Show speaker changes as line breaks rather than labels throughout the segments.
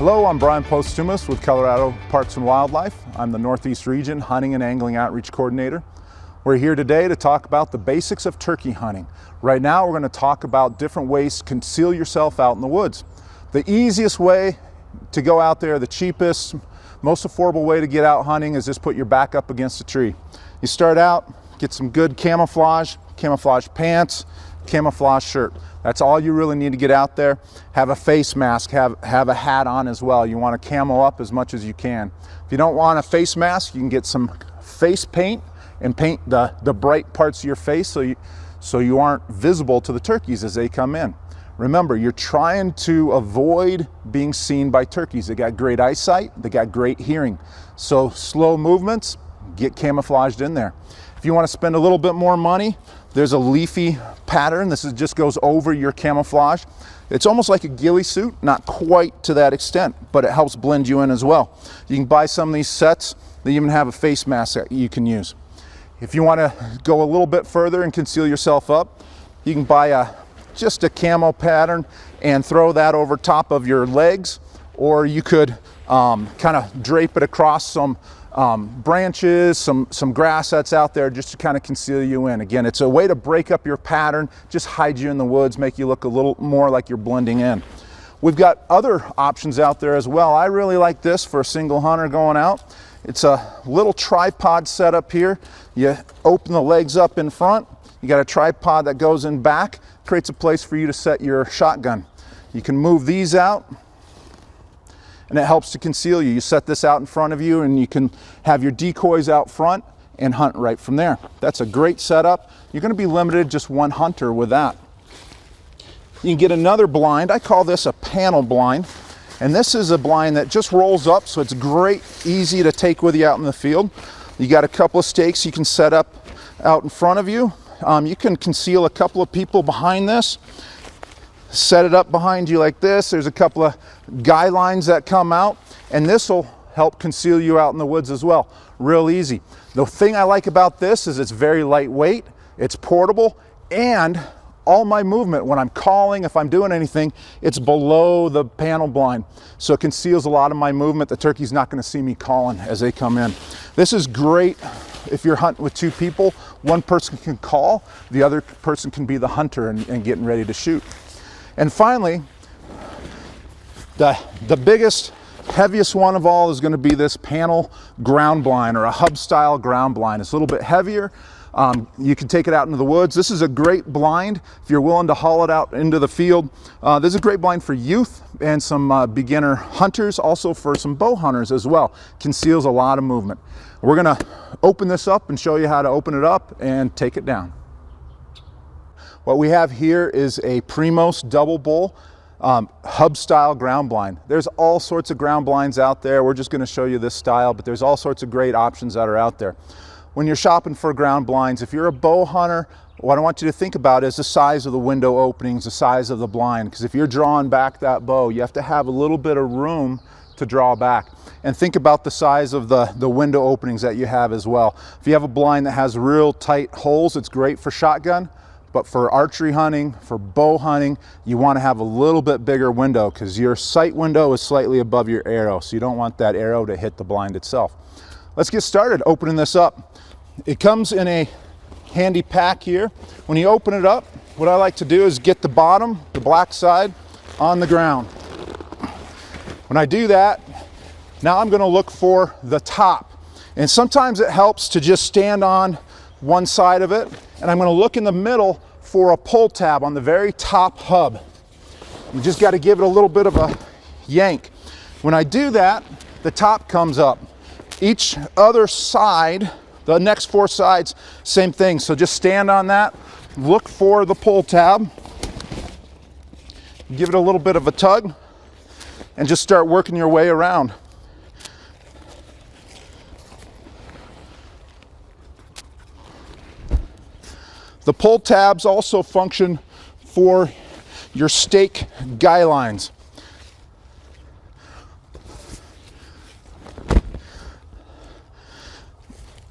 Hello, I'm Brian Postumus with Colorado Parks and Wildlife. I'm the Northeast Region Hunting and Angling Outreach Coordinator. We're here today to talk about the basics of turkey hunting. Right now we're going to talk about different ways to conceal yourself out in the woods. The easiest way to go out there, the cheapest, most affordable way to get out hunting is just put your back up against a tree. You start out, get some good camouflage pants, camouflage shirt. That's all you really need to get out there. Have a face mask, have a hat on as well. You want to camo up as much as you can. If you don't want a face mask, you can get some face paint and paint the bright parts of your face so you aren't visible to the turkeys as they come in. Remember, you're trying to avoid being seen by turkeys. They got great eyesight, they got great hearing. So slow movements, get camouflaged in there. If you want to spend a little bit more money, there's a leafy pattern. This just goes over your camouflage. It's almost like a ghillie suit, not quite to that extent, but it helps blend you in as well. You can buy some of these sets. They even have a face mask that you can use. If you want to go a little bit further and conceal yourself up, you can buy just a camo pattern and throw that over top of your legs, or you could kind of drape it across some branches, some grass that's out there just to kind of conceal you in. Again, it's a way to break up your pattern, just hide you in the woods, make you look a little more like you're blending in. We've got other options out there as well. I really like this for a single hunter going out. It's a little tripod setup here. You open the legs up in front, you got a tripod that goes in back, creates a place for you to set your shotgun. You can move these out, and it helps to conceal you. You set this out in front of you and you can have your decoys out front and hunt right from there. That's a great setup. You're going to be limited to just one hunter with that. You can get another blind. I call this a panel blind. And this is a blind that just rolls up, so it's great, easy to take with you out in the field. You got a couple of stakes you can set up out in front of you. You can conceal a couple of people behind this. Set it up behind you like this. There's a couple of guy lines that come out, and this will help conceal you out in the woods as well. Real easy. The thing I like about this is it's very lightweight, it's portable, and all my movement when I'm calling, if I'm doing anything, it's below the panel blind. So it conceals a lot of my movement. The turkey's not going to see me calling as they come in. This is great if you're hunting with two people. One person can call, the other person can be the hunter and getting ready to shoot. And finally, the biggest, heaviest one of all is going to be this panel ground blind, or a hub style ground blind. It's a little bit heavier. You can take it out into the woods. This is a great blind if you're willing to haul it out into the field. This is a great blind for youth and some beginner hunters, also for some bow hunters as well. Conceals a lot of movement. We're going to open this up and show you how to open it up and take it down. What we have here is a Primos double bull hub style ground blind. There's all sorts of ground blinds out there. We're just going to show you this style, but there's all sorts of great options that are out there. When you're shopping for ground blinds, if you're a bow hunter, what I want you to think about is the size of the window openings, the size of the blind, because if you're drawing back that bow, you have to have a little bit of room to draw back. And think about the size of the window openings that you have as well. If you have a blind that has real tight holes, it's great for shotgun. But for archery hunting, for bow hunting, you want to have a little bit bigger window because your sight window is slightly above your arrow. So you don't want that arrow to hit the blind itself. Let's get started opening this up. It comes in a handy pack here. When you open it up, what I like to do is get the bottom, the black side, on the ground. When I do that, now I'm going to look for the top. And sometimes it helps to just stand on one side of it, and I'm going to look in the middle for a pull tab on the very top hub. You just got to give it a little bit of a yank. When I do that, the top comes up. Each other side, the next four sides, same thing. So just stand on that, look for the pull tab, give it a little bit of a tug, and just start working your way around. The pull tabs also function for your stake guy lines.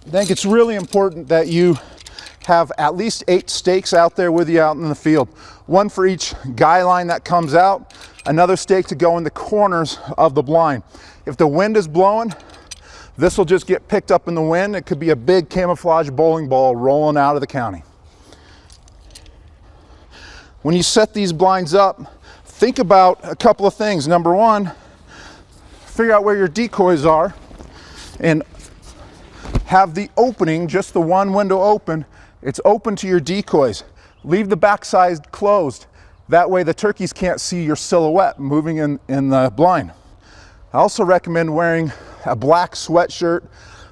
I think it's really important that you have at least 8 stakes out there with you out in the field. One for each guy line that comes out. another stake to go in the corners of the blind. If the wind is blowing, this will just get picked up in the wind. It could be a big camouflage bowling ball rolling out of the county. When you set these blinds up, think about a couple of things. Number one, figure out where your decoys are and have the opening, just the one window open. It's open to your decoys. Leave the backside closed. That way the turkeys can't see your silhouette moving in the blind. I also recommend wearing a black sweatshirt,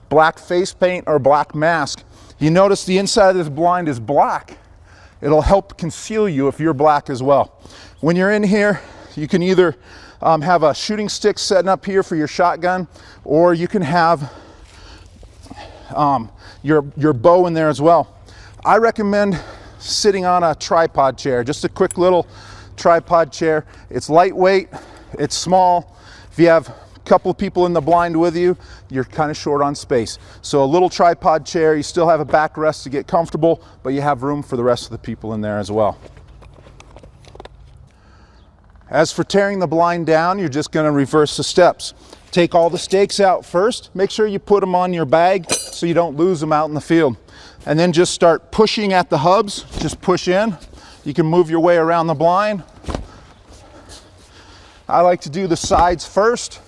black face paint, or black mask. You notice the inside of this blind is black. It'll help conceal you if you're black as well. When you're in here, you can either have a shooting stick setting up here for your shotgun, or you can have your bow in there as well. I recommend sitting on a tripod chair, just a quick little tripod chair. It's lightweight, it's small. If you have a couple of people in the blind with you, you're kind of short on space. So a little tripod chair, you still have a backrest to get comfortable, but you have room for the rest of the people in there as well. As for tearing the blind down, you're just going to reverse the steps. Take all the stakes out first. Make sure you put them on your bag so you don't lose them out in the field. And then just start pushing at the hubs. Just push in. You can move your way around the blind. I like to do the sides first.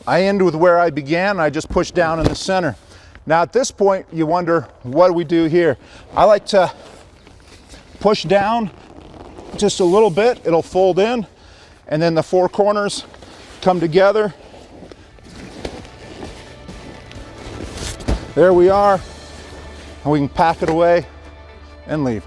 I end with where I began. I just push down in the center. Now at this point, you wonder, what do we do here? I like to push down just a little bit. It'll fold in, and then the four corners come together. There we are, and we can pack it away and leave.